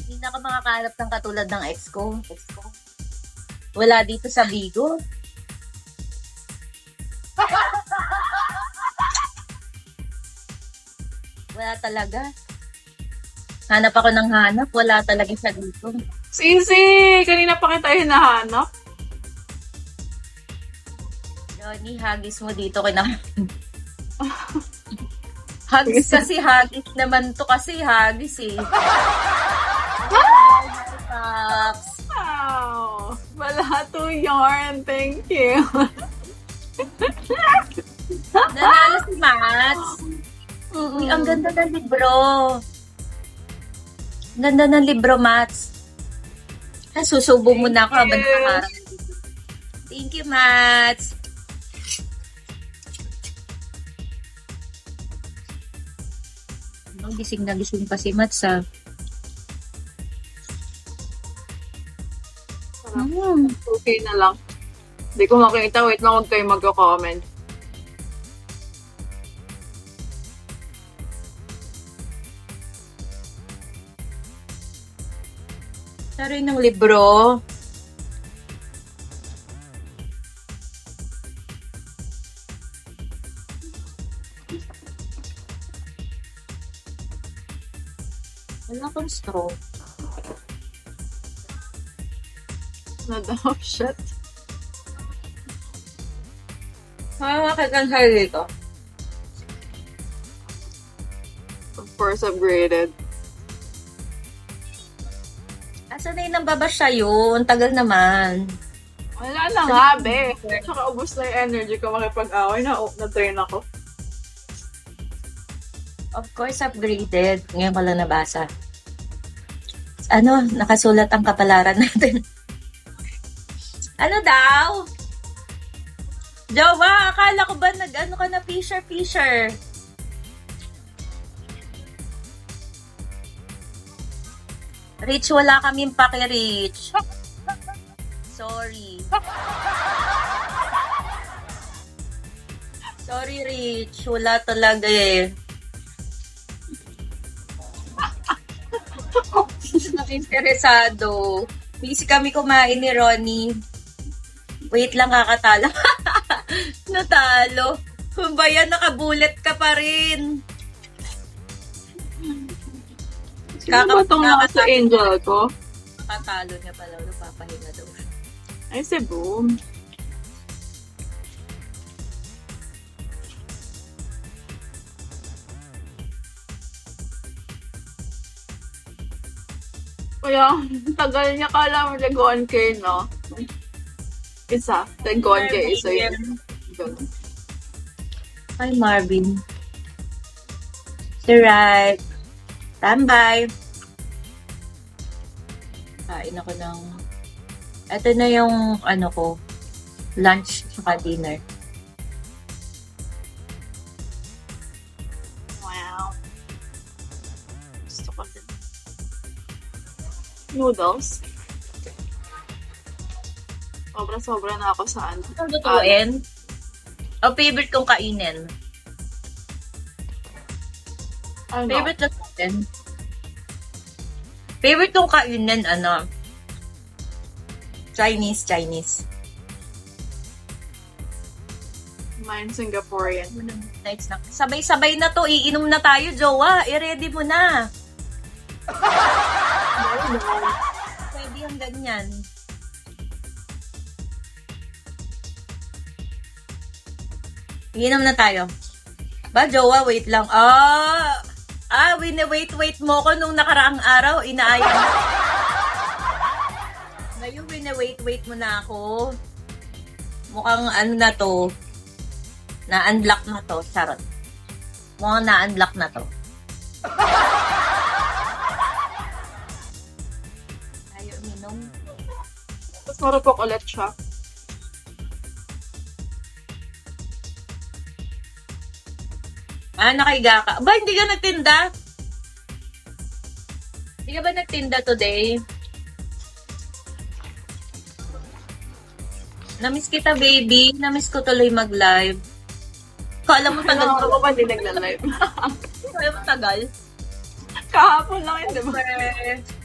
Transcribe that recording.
Hindi na ako makakahanap ng katulad ng ex ko. Wala dito sa Bigo. Wala talaga. Hanap ako ng hanap. Wala talaga siya dito. Sisi! Kanina pa kita hinahanap. Johnny, hagis mo dito Hagis kasi, hagis naman to kasi, hagis eh. Fox. Wow! Wala to yarn. Thank you. Nanalo si Mats. Uy, ang ganda ng libro. Ang ganda ng libro, Mats. Susubo mo na ako habang nakaharap. Thank you, Mats. Gising na gising pa si Mats, ah. Okay na lang. Hindi ko makita. Wait lang, huwag kayo magko-comment. Sabi ng libro. Wala akong straw. Na daw, shit. Makakakit ang sa'yo dito. Of course, upgraded. Asa na yun ang babash sa'yo? Ang tagal naman. Wala na nga, be. Tsaka ubos na yung energy ko makipag-away. Na-train ako. Of course, upgraded. Ngayon ko lang nabasa. Ano, nakasulat ang kapalaran natin. Ano daw? Jowa, akala ko ba nag-ano ka na Fisher? Rich, wala kaming pake, Rich. Sorry. Sorry, Rich. Wala talaga eh. Interesado. Busy kami kumain ni Ronnie. Wait lang, kakatalo. Natalo. Kung ba yan, nakabulet ka pa rin. Sino ba itong nasa angel ko? Kakatalo niya pala. Papahinga daw. Ay, si Boom. Kaya, tagal niya, kala mo nag-1K, no? Isa. Nag-1K, isa yun. Hi, Marvin. You're right. Tambay. Kain ako ng... Ito na yung, ano ko, lunch saka dinner. Wow. Gusto ko din. Noodles. Sobra-sobra na ako sa ano. Ang lutuin? O favorite kong kainin? Ano? Favorite lutuin? Favorite kong kainin, ano? Chinese. Mine Singaporean. Nice na. Sabay-sabay na to. Iinom na tayo, jowa. I-ready mo na. Pwede yung ganyan. Iinom na tayo. Ba, jowa, wait lang. Wait mo ko nung nakaraang araw. Inaayang. Ngayon, wait mo na ako. Mukhang ano na to. Na-unlock na to. Charot. Mukhang na-unlock na to. Ayaw minom. Tapos marupok ulit siya. Nakaiga ka. Ba, hindi ka nagtinda? Hindi ka ba nagtinda today? Namiss kita, baby. Namiss ko tuloy mag-live. Kala mo tagal Ano ako pa din nagla-live? Kala mo tagal? Kahapon lang yun, di ba? Siyempre.